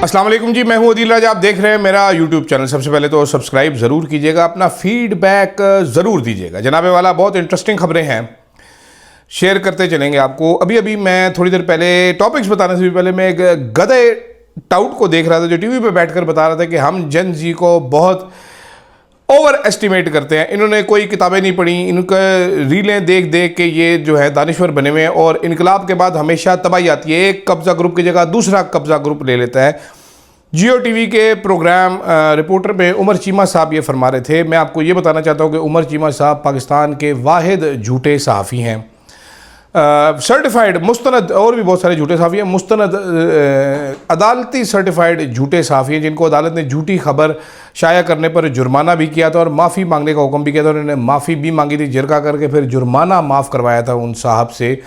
अस्सलाम वालेकुम जी, मैं हूं अदील राजा। आप देख रहे हैं मेरा यूट्यूब चैनल। सबसे पहले तो सब्सक्राइब ज़रूर कीजिएगा, अपना फीडबैक ज़रूर दीजिएगा। जनाबे वाला बहुत इंटरेस्टिंग खबरें हैं, शेयर करते चलेंगे आपको। अभी मैं थोड़ी देर पहले टॉपिक्स बताने से भी पहले मैं एक गधे टाउट को देख रहा था जो टीवी पे बैठकर बता रहा था कि हम जेन जी को बहुत ओवर एस्टिमेट करते हैं। इन्होंने कोई किताबें नहीं पढ़ी, इनका रीलें देख देख के ये जो है दानिश्वर बने हुए हैं और इनकलाब के बाद हमेशा तबाही आती है। एक कब्ज़ा ग्रुप की जगह दूसरा कब्ज़ा ग्रुप ले लेता है। जियो टीवी के प्रोग्राम रिपोर्टर में उमर चीमा साहब ये फरमा रहे थे। मैं आपको ये बताना चाहता हूँ कि उमर चीमा साहब पाकिस्तान के वाहिद झूठे सहाफ़ी हैं, सर्टिफाइड मुस्तनद, और भी बहुत सारे झूठे सहाफ़ी हैं, मुस्तनद अदालती सर्टिफाइड झूठे सहाफ़ी हैं जिनको अदालत ने झूठी खबर शाया करने पर जुर्माना भी किया था और माफ़ी मांगने का हुक्म भी किया था। उन्होंने माफ़ी भी मांगी थी, जिरका करके फिर जुर्माना माफ़ करवाया था उन साहब से।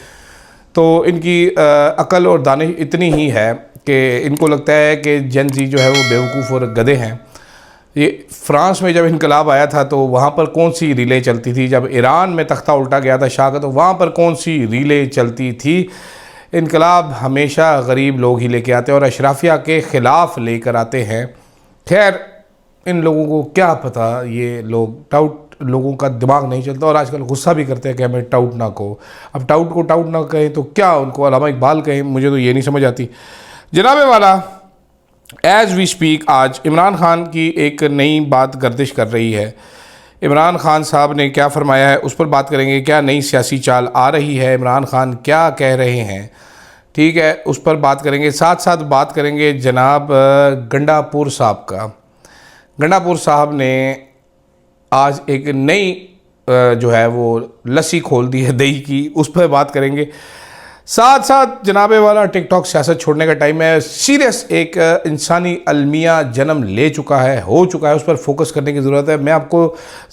तो इनकी अकल और दानिश इतनी ही है कि इनको लगता है कि जेन जी जो है वो बेवकूफ़ और गधे हैं। ये फ्रांस में जब इनकलाब आया था तो वहाँ पर कौन सी रीलें चलती थी? जब ईरान में तख्ता उल्टा गया था शाह का तो वहाँ पर कौन सी रीलें चलती थी? इनकलाब हमेशा गरीब लोग ही लेके आते हैं और अशराफिया के ख़िलाफ़ लेकर आते हैं। खैर, इन लोगों को क्या पता, ये लोग टाउट लोगों का दिमाग नहीं चलता और आजकल गुस्सा भी करते हैं कि हमें टाउट ना कहो। अब टाउट को टाउट ना कहें तो क्या उनको अल्लामा इकबाल कहें? मुझे तो ये नहीं समझ आती। जनाबे वाला, एज़ वी स्पीक आज इमरान खान की एक नई बात गर्दिश कर रही है। इमरान खान साहब ने क्या फरमाया है उस पर बात करेंगे। क्या नई सियासी चाल आ रही है, इमरान खान क्या कह रहे हैं, ठीक है, उस पर बात करेंगे। साथ साथ बात करेंगे जनाब गंडापुर साहब का। गंडापुर साहब ने आज एक नई जो है वो लस्सी खोल दी है दही की, उस पर बात करेंगे। साथ साथ जनाबे वाला टिकटॉक सियासत छोड़ने का टाइम है। सीरियस एक इंसानी अलमिया जन्म ले चुका है, हो चुका है, उस पर फोकस करने की ज़रूरत है। मैं आपको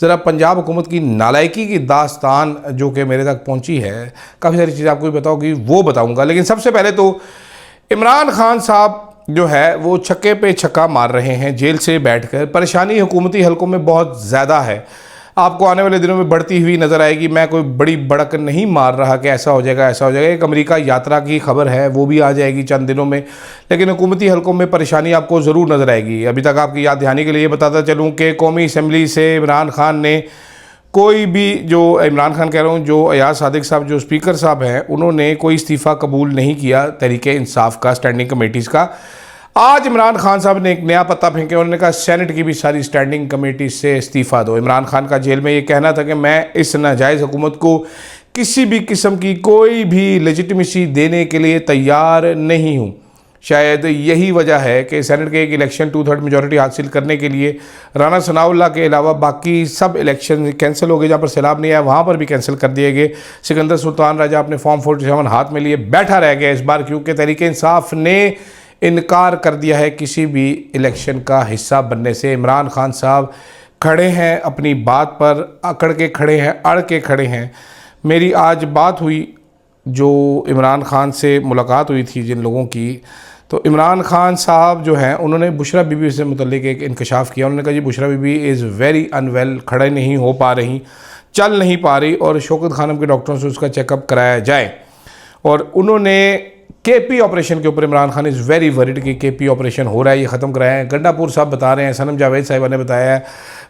ज़रा पंजाब हुकूमत की नालायकी की दास्तान जो कि मेरे तक पहुंची है, काफ़ी सारी चीज़ें आपको भी बताऊँगी, वो बताऊँगा। लेकिन सबसे पहले तो इमरान खान साहब जो है वो छक्के पे छक्का मार रहे हैं जेल से बैठकर। परेशानी हुकूमती हलकों में बहुत ज़्यादा है, आपको आने वाले दिनों में बढ़ती हुई नज़र आएगी। मैं कोई बड़ी बड़क नहीं मार रहा कि ऐसा हो जाएगा ऐसा हो जाएगा। एक अमेरिका यात्रा की खबर है, वो भी आ जाएगी चंद दिनों में, लेकिन हुकूमती हलकों में परेशानी आपको ज़रूर नज़र आएगी। अभी तक आपकी याद दहानी के लिए बताता चलूँ कि कौमी असम्बली से इमरान खान ने कोई भी, जो इमरान खान कह रहा हूँ, जो अयाज सादिक साहब जो स्पीकर साहब हैं, उन्होंने कोई इस्तीफ़ा कबूल नहीं किया तहरीके इंसाफ का, स्टैंडिंग कमेटीज़ का। आज इमरान खान साहब ने एक नया पत्ता फेंके, उन्होंने कहा सेनेट की भी सारी स्टैंडिंग कमेटी से इस्तीफ़ा दो। इमरान खान का जेल में ये कहना था कि मैं इस नाजायज़ हुकूमत को किसी भी किस्म की कोई भी लेजिटिमेसी देने के लिए तैयार नहीं हूँ। शायद यही वजह है कि सेनेट के एक इलेक्शन 2/3 मेजॉरिटी हासिल करने के लिए राना सनाउल्लाह के अलावा बाकी सब इलेक्शन कैंसिल हो गए। जहाँ पर सैलाब नहीं आया वहाँ पर भी कैंसिल कर दिए गए। सिकंदर सुल्तान राजा अपने फॉर्म 47 हाथ में लिए बैठा रह गया इस बार, क्योंकि तहरीक इंसाफ ने इनकार कर दिया है किसी भी इलेक्शन का हिस्सा बनने से। इमरान खान साहब खड़े हैं अपनी बात पर, अकड़ के खड़े हैं, अड़ के खड़े हैं। मेरी आज बात हुई, जो इमरान खान से मुलाकात हुई थी जिन लोगों की, तो इमरान खान साहब जो हैं उन्होंने बुशरा बीबी से मुतल्लिक एक इंकशाफ किया। उन्होंने कहा जी Bushra Bibi is very unwell, खड़े नहीं हो पा रही, चल नहीं पा रही और शौकत खानम के डॉक्टरों से उसका चेकअप कराया जाए। और उन्होंने केपी ऑपरेशन के ऊपर, Imran Khan is very worried कि केपी ऑपरेशन हो रहा है, ये ख़त्म कराया है। गंडापुर साहब बता रहे हैं, सनम जावेद साहिबा ने बताया है।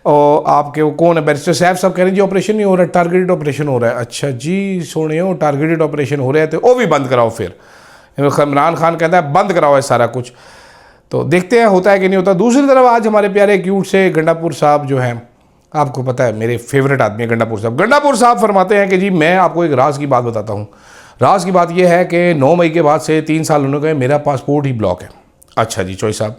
और आपके वो कौन है, बैरिस्टर साहब कह रहे हैं जी ऑपरेशन नहीं हो रहा है, टारगेटेड ऑपरेशन हो रहा है। अच्छा जी, सोने हो, टारगेटेड ऑपरेशन हो रहा है तो वो भी बंद कराओ। फिर इमरान खान कहता है बंद कराओ है सारा कुछ। तो देखते हैं होता है कि नहीं होता। दूसरी तरफ आज हमारे प्यारे क्यूट से गंडापुर साहब जो हैं, आपको पता है मेरे फेवरेट आदमी है गंडापुर साहब। गंडापुर साहब फरमाते हैं कि जी मैं आपको एक राज की बात बताता हूँ। राज की बात यह है कि 9 मई के बाद से 3 साल होने गए, मेरा पासपोर्ट ही ब्लॉक है। अच्छा जी चौई साहब,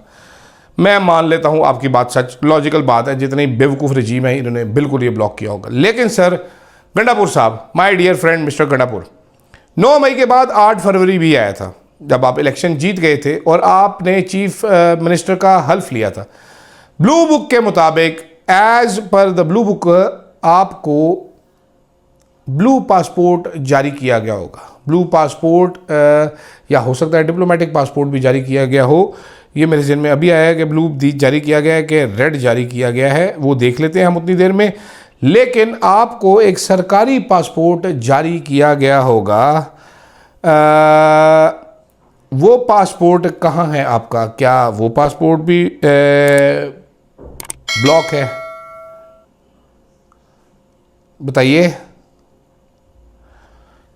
मैं मान लेता हूँ आपकी बात सच, लॉजिकल बात है, जितनी बेवकूफ़ रजीम है इन्होंने बिल्कुल ये ब्लॉक किया होगा। लेकिन sir Gandapur sahab, my dear friend mister Gandapur, 9 मई के बाद 8 फरवरी भी आया था जब आप इलेक्शन जीत गए थे और आपने चीफ मिनिस्टर का हल्फ लिया था। ब्लू बुक के मुताबिक, as per the blue book, आपको ब्लू पासपोर्ट जारी किया गया होगा। ब्लू पासपोर्ट या हो सकता है डिप्लोमेटिक पासपोर्ट भी जारी किया गया हो। ये मेरे जहन में अभी आया है कि ब्लू जारी किया गया है कि रेड जारी किया गया है, वो देख लेते हैं हम उतनी देर में। लेकिन आपको एक सरकारी पासपोर्ट जारी किया गया होगा वो पासपोर्ट कहाँ है आपका? क्या वो पासपोर्ट भी ब्लॉक है? बताइए,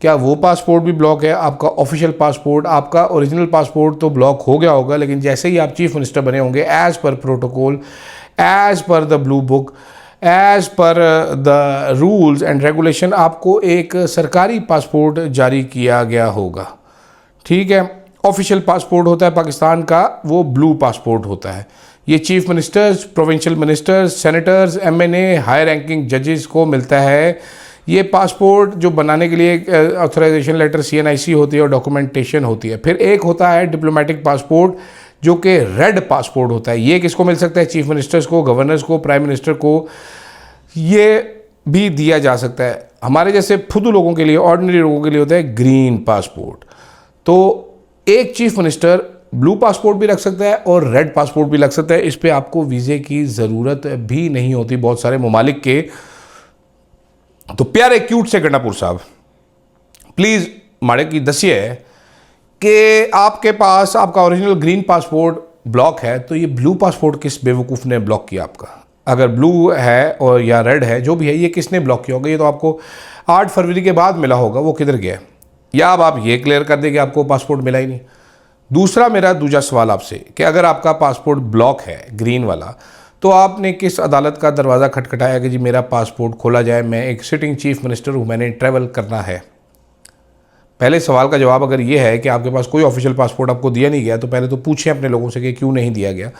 क्या वो पासपोर्ट भी ब्लॉक है? आपका ऑफिशियल पासपोर्ट, आपका ओरिजिनल पासपोर्ट तो ब्लॉक हो गया होगा, लेकिन जैसे ही आप चीफ मिनिस्टर बने होंगे, as per protocol, as per the blue book, as per the rules and regulation, आपको एक सरकारी पासपोर्ट जारी किया गया होगा। ठीक है, ऑफिशियल पासपोर्ट होता है पाकिस्तान का, वो ब्लू पासपोर्ट होता है। ये chief ministers, provincial ministers, senators, MNA, high ranking जजेस को मिलता है। ये पासपोर्ट जो बनाने के लिए ऑथराइजेशन लेटर सीएनआईसी होती है और डॉक्यूमेंटेशन होती है। फिर एक होता है डिप्लोमेटिक पासपोर्ट, जो कि रेड पासपोर्ट होता है। ये किसको मिल सकता है? चीफ मिनिस्टर्स को, गवर्नर्स को, प्राइम मिनिस्टर को ये भी दिया जा सकता है। हमारे जैसे फुदू लोगों के लिए, ऑर्डिनरी लोगों के लिए होता है ग्रीन पासपोर्ट। तो एक चीफ मिनिस्टर ब्लू पासपोर्ट भी रख सकता है और रेड पासपोर्ट भी रख सकता है। इस पर आपको वीज़े की ज़रूरत भी नहीं होती बहुत सारे ममालिक के। तो प्यारे क्यूट से गंडापुर साहब, प्लीज़ माड़े की दसिए कि आपके पास आपका ओरिजिनल ग्रीन पासपोर्ट ब्लॉक है, तो ये ब्लू पासपोर्ट किस बेवकूफ़ ने ब्लॉक किया आपका? अगर ब्लू है और या रेड है, जो भी है, ये किसने ब्लॉक किया होगा? ये तो आपको 8 फरवरी के बाद मिला होगा, वो किधर गया? या अब आप ये क्लियर कर दें कि आपको पासपोर्ट मिला ही नहीं। दूसरा मेरा दूसरा सवाल आपसे कि अगर आपका पासपोर्ट ब्लॉक है ग्रीन वाला, तो आपने किस अदालत का दरवाज़ा खटखटाया कि जी मेरा पासपोर्ट खोला जाए, मैं एक सिटिंग चीफ मिनिस्टर हूँ, मैंने ट्रैवल करना है? पहले सवाल का जवाब अगर ये है कि आपके पास कोई ऑफिशियल पासपोर्ट आपको दिया नहीं गया, तो पहले तो पूछें अपने लोगों से कि क्यों नहीं दिया गया।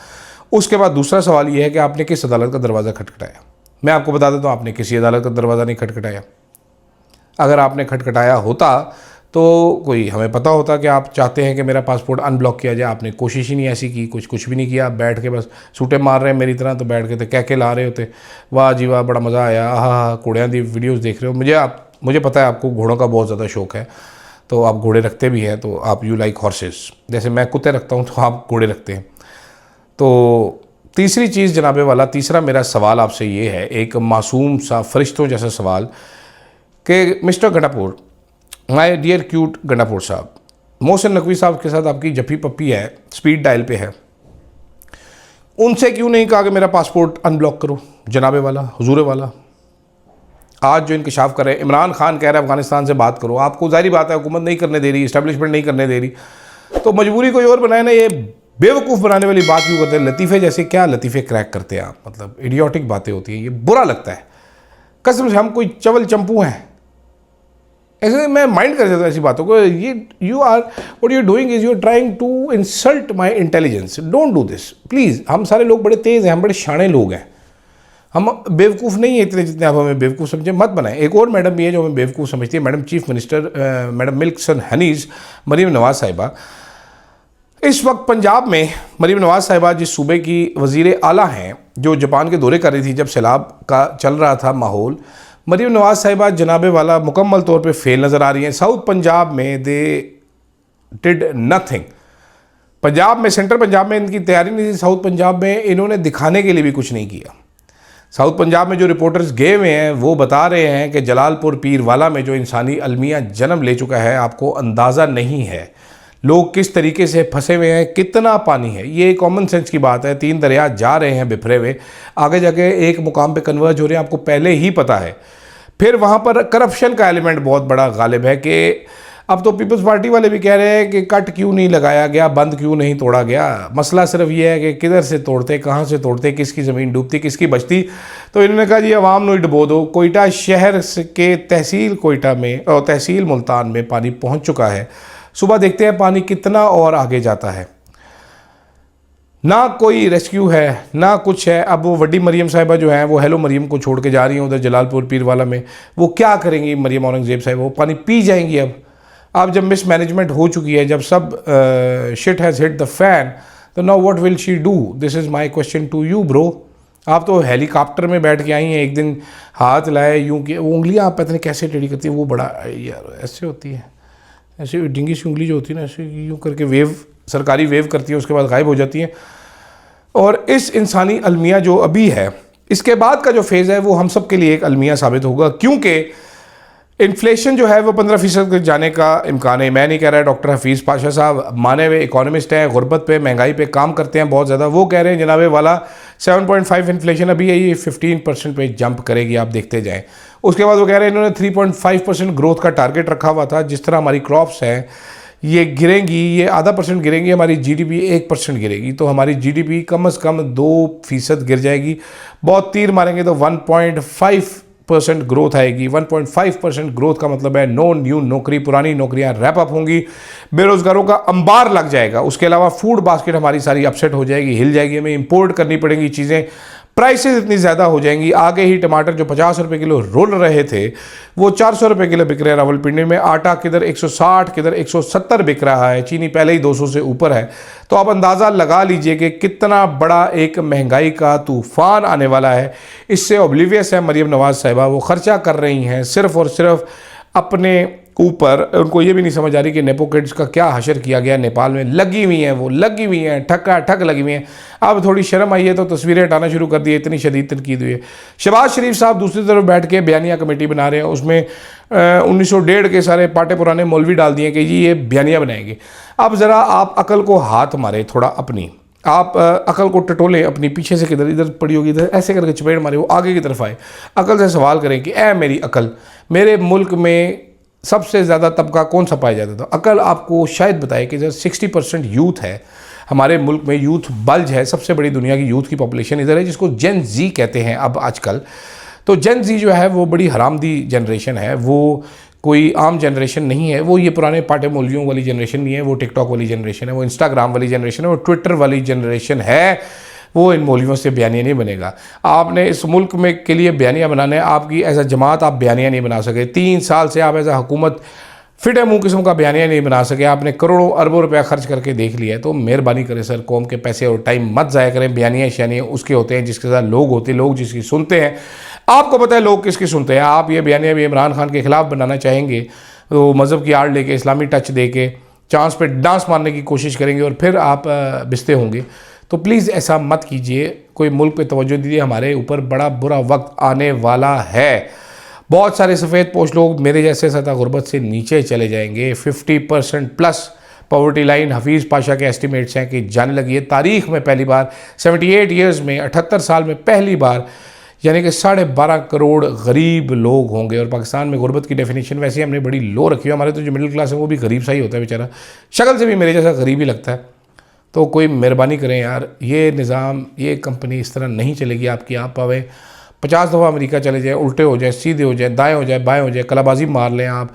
उसके बाद दूसरा सवाल ये है कि आपने किस अदालत का दरवाज़ा खटखटाया। मैं आपको बता देता हूँ, आपने किसी अदालत का दरवाज़ा नहीं खटखटाया। अगर आपने खटखटाया होता तो कोई हमें पता होता कि आप चाहते हैं कि मेरा पासपोर्ट अनब्लॉक किया जाए। आपने कोशिश ही नहीं ऐसी की, कुछ भी नहीं किया। आप बैठ के बस सूटे मार रहे हैं मेरी तरह, तो बैठ के तो कह के ला रहे होते, वाह जी वाह बड़ा मज़ा आया, हाँ घोड़ियाँ दी वीडियोज़ देख रहे हो। मुझे पता है आपको घोड़ों का बहुत ज़्यादा शौक़ है, तो आप घोड़े रखते भी हैं, तो आप यू लाइक हॉर्सेस। जैसे मैं कुत्ते रखता हूँ तो आप घोड़े रखते हैं। तो तीसरी चीज़ जनाबे वाला, तीसरा मेरा सवाल आपसे ये है, एक मासूम सा फरिश्तों जैसा सवाल कि mister Gandapur, my dear cute Gandapur sahab, Mohsin Naqvi साहब के साथ आपकी जफ़ी पप्पी है, स्पीड डायल पे है, उनसे क्यों नहीं कहा कि मेरा पासपोर्ट अनब्लॉक करो? जनाबे वाला, हुजूरे वाला, आज जो इंकशाफ कर रहे हैं, इमरान खान कह रहे हैं अफगानिस्तान से बात करो, आपको जाहिर बात है हुकूमत नहीं करने दे रही, इस्टेब्लिशमेंट नहीं करने दे रही, तो मजबूरी कोई और बनाए ना। ये बेवकूफ़ बनाने वाली बात क्यों करते हैं? लतीफ़े जैसे, क्या लतीफ़े क्रैक करते हैं आप? मतलब इडियोटिक बातें होती हैं, ये बुरा लगता है कसम से। हम कोई चवल चंपू हैं? ऐसे मैं माइंड कर देता हूँ ऐसी बातों को। ये you are what you doing is you are trying to insult my intelligence. Don't do this please. हम सारे लोग बड़े तेज़ हैं, हम बड़े शाणे लोग हैं, हम बेवकूफ़ नहीं है इतने जितने आप हमें बेवकूफ़ समझे मत बनाएं। एक और मैडम भी है जो हमें बेवकूफ़ समझती है, madam chief minister madam milk honeys Maryam Nawaz sahiba. इस वक्त पंजाब में मरीम नवाज़ साहिबा जिस सूबे की वज़ीर आला हैं, जो जापान के दौरे कर रही थी जब सैलाब का चल रहा था माहौल, मरीम नवाज़ साहिबा जनाबे वाला मुकम्मल तौर पे फेल नज़र आ रही हैं। साउथ पंजाब में दे डिड नथिंग। पंजाब में, सेंट्रल पंजाब में इनकी तैयारी नहीं थी, साउथ पंजाब में इन्होंने दिखाने के लिए भी कुछ नहीं किया। साउथ पंजाब में जो रिपोर्टर्स गए हुए हैं वो बता रहे हैं कि जलालपुर पीरवाला में जो इंसानी अलमिया जन्म ले चुका है, आपको अंदाज़ा नहीं है लोग किस तरीके से फंसे हुए हैं, कितना पानी है। ये कॉमन सेंस की बात है। 3 दरिया जा रहे हैं बिफरे हुए, आगे जाके एक मुकाम पे कन्वर्ज हो रहे हैं, आपको पहले ही पता है। फिर वहाँ पर करप्शन का एलिमेंट बहुत बड़ा गालिब है कि अब तो पीपल्स पार्टी वाले भी कह रहे हैं कि कट क्यों नहीं लगाया गया, बंद क्यों नहीं तोड़ा गया। मसला सिर्फ ये है कि किधर से तोड़ते, कहाँ से तोड़ते, किसकी ज़मीन डूबती, किसकी बचती। तो इन्होंने कहा जी अवाम नो डुबो दो। कोयटा शहर के तहसील कोयटा में और तहसील मुल्तान में पानी पहुँच चुका है। सुबह देखते हैं पानी कितना और आगे जाता है, ना कोई रेस्क्यू है ना कुछ है। अब वो वड्डी मरियम साहिबा जो हैं वो हेलो मरियम को छोड़ के जा रही हैं उधर जलालपुर पीरवाला में। वो क्या करेंगी मरियम औरंगज़ेब साहिबा? वो पानी पी जाएंगी। अब जब मिसमैनेजमेंट हो चुकी है, जब सब shit has hit the fan, तो now what will she do? This is my question to you bro. आप तो हेलीकॉप्टर में बैठ के आई हैं, एक दिन हाथ लाए यूँ कि वो उंगलियाँ आप पता नहीं कैसे टेढ़ी करती हैं, वो बड़ा यार ऐसे होती है, ऐसे डिंगी सी उंगली जो होती है ना, ऐसे यूँ करके वेव, सरकारी वेव करती है, उसके बाद गायब हो जाती है। और इस इंसानी अलमिया जो अभी है, इसके बाद का जो फेज़ है वो हम सब के लिए एक अलमिया साबित होगा, क्योंकि इन्फ्लेशन जो है वो 15% जाने का इम्कान है। मैं नहीं कह रहा, डॉक्टर हफीज़ पाशा साहब माने हुए इकोनॉमिस्ट हैं, गुर्बत पे महंगाई पे काम करते हैं बहुत ज़्यादा, वो कह रहे हैं जनाबे वाला 7.5 इन्फ्लेशन अभी है, ये 15% पे जंप करेगी, आप देखते जाएं। उसके बाद वो कह रहे हैं इन्होंने 3.5% ग्रोथ का टारगेट रखा हुआ था। जिस तरह हमारी क्रॉप्स हैं ये गिरेंगी, ये आधा % गिरेंगी, हमारी जीडीपी 1% गिरेगी, तो हमारी जीडीपी कम से कम 2% गिर जाएगी। बहुत तीर मारेंगे तो 1.5% ग्रोथ आएगी। 1.5% ग्रोथ का मतलब है नो न्यू नौकरी, पुरानी नौकरियां रैप अप होंगी, बेरोजगारों का अंबार लग जाएगा। उसके अलावा फूड बास्केट हमारी सारी अपसेट हो जाएगी, हिल जाएगी, हमें इंपोर्ट करनी पड़ेंगी चीज़ें, प्राइसेस इतनी ज़्यादा हो जाएंगी। आगे ही टमाटर जो 50 रुपये किलो रोल रहे थे वो 400 रुपये किलो बिक रहे हैं रावलपिंडी में। आटा किधर 160, किधर 170 बिक रहा है। चीनी पहले ही 200 से ऊपर है। तो आप अंदाज़ा लगा लीजिए कि कितना बड़ा एक महंगाई का तूफान आने वाला है। इससे ऑब्लिवियस है मरीम नवाज़ साहिबा, वो खर्चा कर रही हैं सिर्फ़ और सिर्फ अपने ऊपर। उनको ये भी नहीं समझ आ रही कि नेपो किड्स का क्या हशर किया गया नेपाल में। लगी हुई हैं, वो लगी हुई हैं, ठक्का ठक लगी हुई हैं। अब थोड़ी शर्म आई है तो तस्वीरें हटाना शुरू कर दी है, इतनी शदीद तनकीद हुई है। शहबाज शरीफ साहब दूसरी तरफ बैठ के बयानिया कमेटी बना रहे हैं, उसमें 1901 के सारे पाटे पुराने मौलवी डाल दिए कि जी ये बयानिया बनाएंगे। अब ज़रा आप अकल को हाथ मारे थोड़ा अपनी, आप अकल को टटोले अपनी, पीछे से किधर इधर पड़ी होगी, इधर ऐसे करके चपेट मारे, वो आगे की तरफ आए। अकल से सवाल करें कि ए मेरी अकल, मेरे मुल्क में सबसे ज़्यादा तबका कौन सा पाया जाता था? अकल आपको शायद बताए कि जब 60% यूथ है हमारे मुल्क में, यूथ बल्ज है, सबसे बड़ी दुनिया की यूथ की पॉपुलेशन इधर है, जिसको जेन जी कहते हैं अब आजकल। तो जेन जी जो है वो बड़ी हरामदी जनरेशन है, वो कोई आम जनरेशन नहीं है। वो ये पुराने पाटे मौलवियों वाली जनरेशन नहीं है, वो टिकटॉक वाली जनरेशन है, वो इंस्टाग्राम वाली जनरेशन है, वो ट्विटर वाली जनरेशन है। वो इन मौलवियों से बयानिया नहीं बनेगा। आपने इस मुल्क में के लिए बयानिया बनाना है, आपकी एज अ जमात आप बयानिया नहीं बना सके। 3 साल से आप एज अ हुकूमत फिट है मुँह किस्म का बयानिया नहीं बना सके। आपने करोड़ों अरबों रुपया खर्च करके देख लिया है। तो मेहरबानी करें सर, कौम के पैसे और टाइम मत ज़ाया करें। बयानिया शानिया उसके होते हैं जिसके साथ लोग होते हैं, लोग जिसकी सुनते हैं। आपको पता है लोग किसकी सुनते हैं। आप ये बयानिया भी इमरान खान के खिलाफ बनाना चाहेंगे तो मज़हब की आड़ लेके, इस्लामी टच दे के, चांस पे डांस मारने की कोशिश करेंगे और फिर आप बिस्ते होंगे। तो प्लीज़ ऐसा मत कीजिए। कोई मुल्क पे तवज्जो दीजिए, हमारे ऊपर बड़ा बुरा वक्त आने वाला है। बहुत सारे सफ़ेद पोश लोग मेरे जैसे सतह गुर्बत से नीचे चले जाएंगे। 50% plus poverty line Hafeez Pasha के एस्टिमेट्स हैं कि जाने लगी है। तारीख़ में पहली बार 78 ईयर्स में, 78 साल में पहली बार, यानी कि 12.5 करोड़ गरीब लोग होंगे। और पाकिस्तान में गुर्बत की डेफिनेशन वैसे हमने बड़ी लो रखी है। हमारे तो जो मिडिल क्लास है वो भी गरीब सा ही होता है बेचारा, शक्ल से भी मेरे जैसा गरीब ही लगता है। तो कोई मेहरबानी करें यार, ये निज़ाम, ये कंपनी इस तरह नहीं चलेगी आपकी। आप पावे 50 दफ़ा अमेरिका चले जाए, उल्टे हो जाए, सीधे हो जाए, दाएं हो जाए, बाएं हो जाए, कलाबाजी मार लें, आप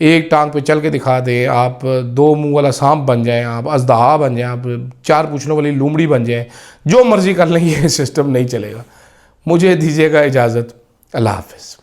एक टांग पे चल के दिखा दें, आप 2 मुंह वाला सांप बन जाएं, आप अजदहा बन जाएं, आप 4 पूछनों वाली लूमड़ी बन जाएं, जो मर्ज़ी कर लें, ये सिस्टम नहीं चलेगा। मुझे दीजिएगा इजाज़त। अल्लाह हाफ़िज़।